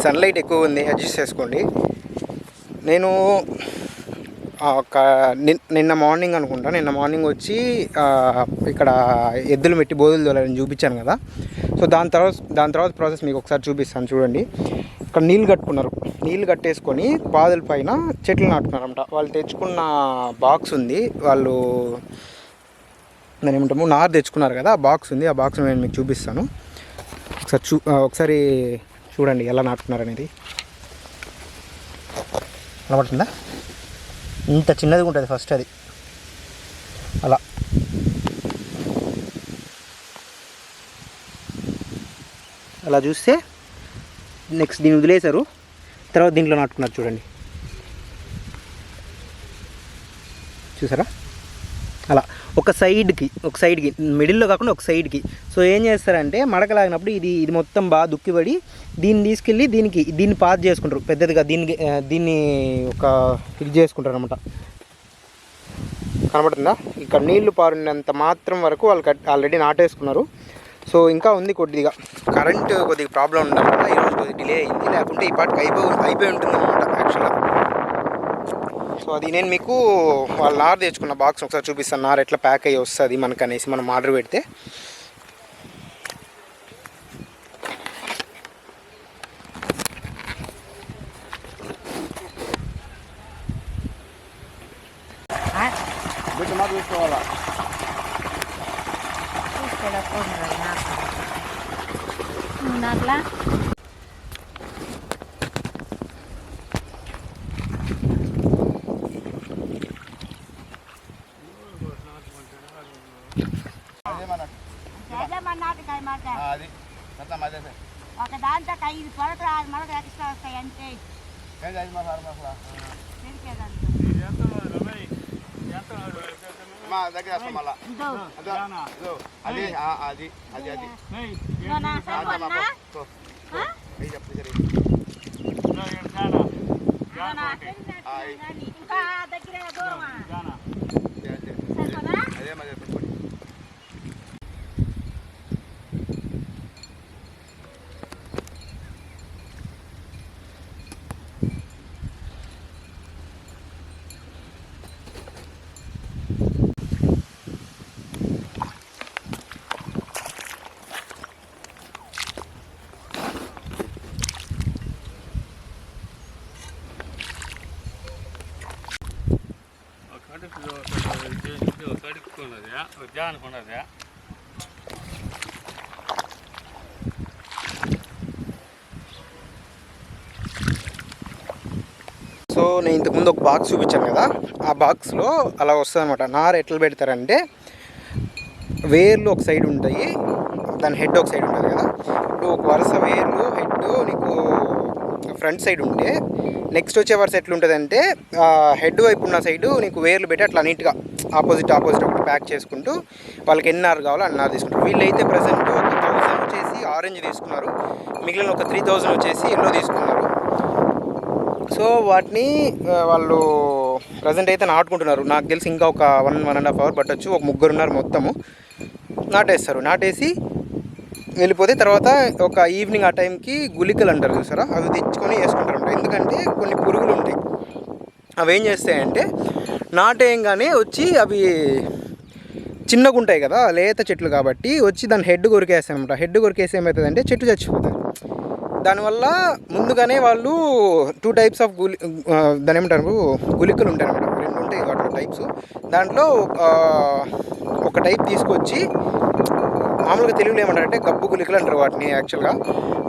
Sunlight ఎక్కువ ఉంది, adjust చేసుకోండి. నేను నిన్న మార్నింగ్ అనుకుంటా, నిన్న మార్నింగ్ వచ్చి ఇక్కడ ఎద్దులు మెట్టి బోధులు తోలని చూపించాను కదా. సో దాని తర్వాత ప్రాసెస్ మీకు ఒకసారి చూపిస్తాను చూడండి. ఇక్కడ నీళ్ళు కట్టుకున్నారు, నీళ్ళు కట్టేసుకొని పాదుల పైన చెట్లు నాటుకున్నారంట. వాళ్ళు తెచ్చుకున్న బాక్స్ ఉంది, వాళ్ళు దాని ఏమంటాము నారు తెచ్చుకున్నారు కదా, ఆ బాక్స్ ఉంది. ఆ బాక్స్ నేను మీకు చూపిస్తాను. ఒకసారి చూడండి ఎలా నాటుకున్నారు అనేది. కనబడుతుందా? ఇంత చిన్నదిగా ఉంటుంది ఫస్ట్ అది. అలా చూస్తే నెక్స్ట్ దీన్ని వదిలేశారు, తర్వాత దీంట్లో నాటుకున్నారు చూడండి. చూసారా? అలా ఒక సైడ్కి మిడిల్లో కాకుండా ఒక సైడ్కి. సో ఏం చేస్తారంటే మడకలాగినప్పుడు ఇది మొత్తం బాగా దుక్కిపడి దీన్ని తీసుకెళ్ళి దీన్ని పాస్ చేసుకుంటారు పెద్దదిగా. దీన్ని ఒక ఇది చేసుకుంటారు అనమాట. కనబడుతుందా? ఇక్కడ నీళ్లు పారినంత మాత్రం వరకు వాళ్ళు ఆల్రెడీ నాటేసుకున్నారు. సో ఇంకా ఉంది కొద్దిగా, కరెంట్ కొద్దిగా ప్రాబ్లం ఉండడం వల్ల ఈరోజు కొద్దిగా డిలే అయింది, లేకుంటే ఈ పాటికి అయిపోయి ఉంటుంది అనమాట యాక్చువల్గా. సో అది నేను మీకు వాళ్ళ నారు తెచ్చుకున్న బాక్స్ ఒకసారి చూపిస్తాను, నారు ఎట్లా ప్యాక్ అయ్యి వస్తుంది మనకు అనేసి మనం ఆర్డర్ పెడితే. చూసుకోవాలా ఒక దాంతో 5 పొలకలు 6 మొలకలు ఎక్స్ట్రా వస్తాయి అంతే. దగ్గర మళ్ళా అది అది అది అది ఇంకా దగ్గర దూరం అదే మరి. సో నేను ఇంతకుముందు ఒక బాక్స్ చూపించాను కదా, ఆ బాక్స్లో అలా వస్తుంది అనమాట. నారు ఎట్లా పెడతారంటే వేర్లు ఒక సైడ్ ఉంటాయి, దాని హెడ్ ఒక సైడ్ ఉంటుంది కదా. ఇప్పుడు ఒక వరుస వేర్లు హెడ్ నీకు ఫ్రంట్ సైడ్ ఉంటే నెక్స్ట్ వచ్చే వరుస ఎట్లుంటుంది అంటే హెడ్ వైపు ఉన్న సైడు నీకు వేర్లు పెట్టి అట్లా నీట్గా ఆపోజిట్ ఒకటి ప్యాక్ చేసుకుంటూ వాళ్ళకి ఎన్ని నారు కావాలో అన్ని నారు తీసుకుంటారు. వీళ్ళైతే ప్రజెంట్ ఒక 1000 వచ్చేసి ఆరెంజ్ తీసుకున్నారు, మిగిలిన ఒక 3000 వచ్చేసి ఎల్లో తీసుకున్నారు. సో వాటిని వాళ్ళు ప్రజెంట్ అయితే నాటుకుంటున్నారు. నాకు తెలిసి ఇంకా ఒక 1.5 అవర్ పట్టొచ్చు. ఒక 3 ఉన్నారు మొత్తము. నాటేస్తారు, నాటేసి వెళ్ళిపోతే తర్వాత ఒక ఈవినింగ్ ఆ టైంకి గుళికలు అంటారు చూసారా, అవి తెచ్చుకొని వేసుకుంటారు. ఎందుకంటే కొన్ని పురుగులు ఉంటాయి, అవి ఏం చేస్తాయంటే నాటేయంగానే వచ్చి అవి చిన్నగా ఉంటాయి కదా, లేత చెట్లు కాబట్టి వచ్చి దాని హెడ్ కొరికేస్తాయి అనమాట. హెడ్ కొరికేసి ఏమవుతుందంటే చెట్టు చచ్చిపోతుంది. దానివల్ల ముందుగానే వాళ్ళు 2 టైప్స్ ఆఫ్ దాని ఏమంటారు గుళికలు ఉంటాయి అనమాట, 2 ఉంటాయి వాటిలో టైప్స్. దాంట్లో ఒక టైప్ తీసుకొచ్చి మామూలుగా తెలుగులో ఏమంటారంటే గబ్బు గుళికలు అంటారు వాటిని. యాక్చువల్గా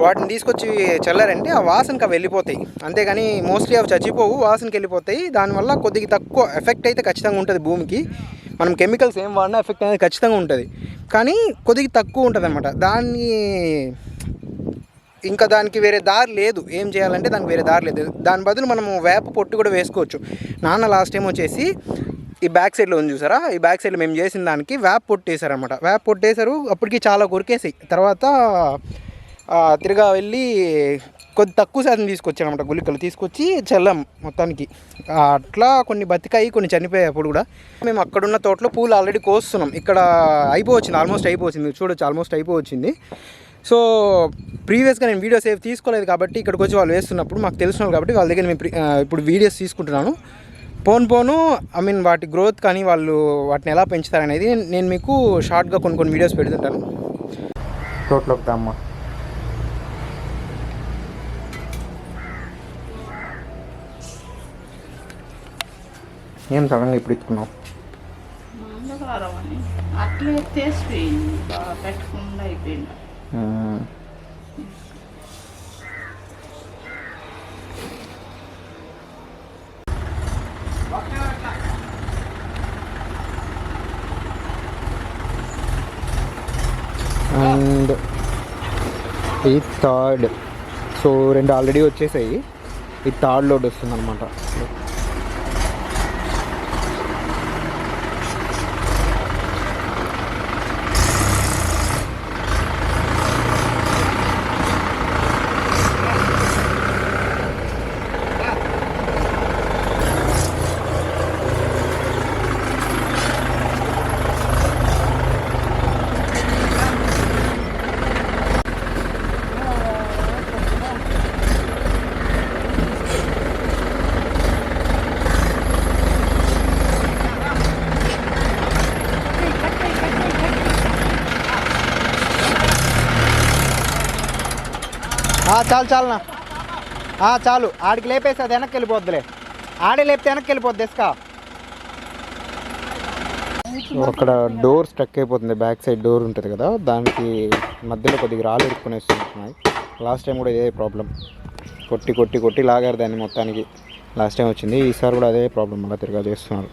వాటిని తీసుకొచ్చి చల్లారంటే ఆ వాసనకి అవి వెళ్ళిపోతాయి, అంతేగాని మోస్ట్లీ అవి చచ్చిపోవు, వాసనకి వెళ్ళిపోతాయి. దానివల్ల కొద్దిగా తక్కువ ఎఫెక్ట్ అయితే ఖచ్చితంగా ఉంటుంది భూమికి. మనం కెమికల్స్ ఏం వాడినా ఎఫెక్ట్ అనేది ఖచ్చితంగా ఉంటుంది, కానీ కొద్దిగా తక్కువ ఉంటుంది అనమాట. దానికి వేరే దారి లేదు, ఏం చేయాలంటే దానికి వేరే దారి లేదు. దాని బదులు మనము వేప పొట్టు కూడా వేసుకోవచ్చు. నాన్న లాస్ట్ టైం వచ్చేసి ఈ బ్యాక్ సైడ్లో ఉంది చూసారా, ఈ బ్యాక్ సైడ్లో మేము చేసిన దానికి వేప పొట్టు వేసారనమాట. వేప పొట్టు వేసారు, అప్పటికి చాలా కొరికేసాయి. తర్వాత తిరగా వెళ్ళి కొద్ది తక్కువ శాతం తీసుకొచ్చానమాట గుళికలు, తీసుకొచ్చి చల్లాం మొత్తానికి. అట్లా కొన్ని బతికాయి, కొన్ని చనిపోయాయి. అప్పుడు కూడా మేము అక్కడున్న తోటలో పూలు ఆల్రెడీ కోస్తున్నాం. ఇక్కడ అయిపోవచ్చింది, ఆల్మోస్ట్ అయిపోయింది. మీరు చూడొచ్చు, ఆల్మోస్ట్ అయిపోవచ్చింది. సో ప్రీవియస్గా నేను వీడియోస్ ఏవి తీసుకోలేదు కాబట్టి ఇక్కడికి వచ్చి వాళ్ళు వేస్తున్నప్పుడు మాకు తెలిసిన వాళ్ళు కాబట్టి వాళ్ళ దగ్గర నేను ఇప్పుడు వీడియోస్ తీసుకుంటున్నాను. పోను ఐ మీన్ వాటి గ్రోత్ కానీ వాళ్ళు వాటిని ఎలా పెంచుతారనేది నేను మీకు షార్ట్గా కొన్ని వీడియోస్ పెడుతుంటాను. తోటలోకి తామ్మా. ఏం సడన్గా ఇప్పుడు ఇచ్చుకున్నావు? అట్లే తీసిపోయింది, బాగా పెట్టకుండా అయిపోయింది. అండ్ ఈ థర్డ్, సో 2 ఆల్రెడీ వచ్చేసాయి, ఈ థర్డ్ లోడ్ వస్తుంది అనమాట. చాలునా చాలు, ఆడికి లేపేసి అది వెనక్కి వెళ్ళిపోద్దులే, ఆడే లేపితే వెనక్కి వెళ్ళిపోద్ది ఇసుక. అక్కడ డోర్ స్ట్రక్ అయిపోతుంది, బ్యాక్ సైడ్ డోర్ ఉంటుంది కదా, దానికి మధ్యలో కొద్దిగా రాళ్ళు ఇరుక్కునేస్తున్నాయి. లాస్ట్ టైం కూడా ఇదే ప్రాబ్లం, కొట్టి లాగారు దాన్ని మొత్తానికి. లాస్ట్ టైం వచ్చింది, ఈసారి కూడా అదే ప్రాబ్లం మళ్ళీ తిరగా చేస్తున్నారు.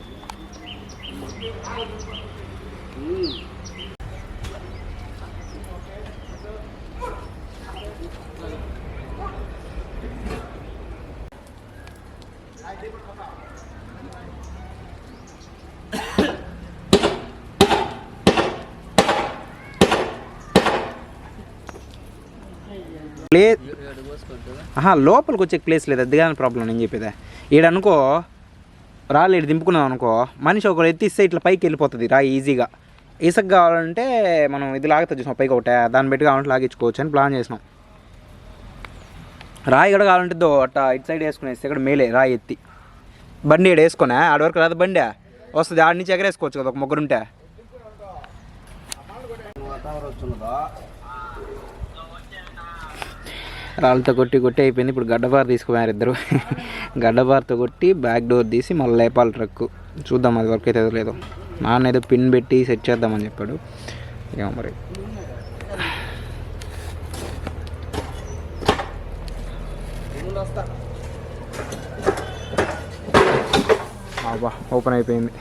లోపలికి వచ్చే ప్లేస్ లేదు, అది కానీ ప్రాబ్లం నేను చెప్పేదా. ఈడనుకో రాళ్ళు ఇటు దింపుకున్నాం అనుకో, మనిషి ఒకరు ఎత్తిస్తే ఇట్లా పైకి వెళ్ళిపోతుంది రాయి ఈజీగా. ఇసుక కావాలంటే మనం ఇది లాగితే చూసాం పైకి ఒకటే, దాన్ని బట్టి కావాలంటే లాగించుకోవచ్చు అని ప్లాన్ చేసినాం. రాయి కూడా కావాలంటే అట్లా ఇటు సైడ్ వేసుకునేస్తే ఇక్కడ మేలే, రాయి ఎత్తి బండి ఇక్కడ వేసుకున్నా ఆడ వరకు రాదు, బండి వస్తుంది ఆడి నుంచి ఎగరేసుకోవచ్చు కదా ఒక ముగ్గురుంటే. రాళ్ళతో కొట్టి అయిపోయింది. ఇప్పుడు గడ్డబార్ తీసుకుపోయారు ఇద్దరు. గడ్డబార్తో కొట్టి బ్యాక్ డోర్ తీసి మళ్ళీ లేపాలి ట్రక్కు. చూద్దాం అది వర్క్ అయితే లేదో. నాన్న ఏదో పిన్ పెట్టి సెట్ చేద్దామని చెప్పాడు, ఏమో మరి. అబ్బా ఓపెన్ అయిపోయింది.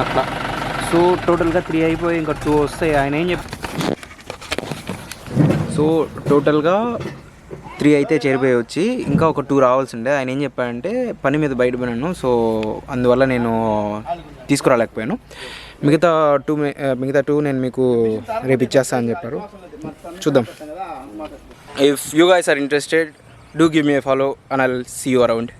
అట్లా సో టోటల్గా 3 అయిపోయి ఇంకా 2 వస్తాయి. ఆయన ఏం సో టోటల్గా 3 అయితే చేరిపోయి వచ్చి ఇంకా ఒక 2 రావాల్సి ఉండే. ఆయన ఏం చెప్పాడంటే పని మీద బయటపోయినాను, సో అందువల్ల నేను తీసుకురాలేకపోయాను. మిగతా 2 నేను మీకు రేపు ఇచ్చేస్తా అని చెప్పారు. చూద్దాం. If you guys are interested, do give me a follow and I'll see you around.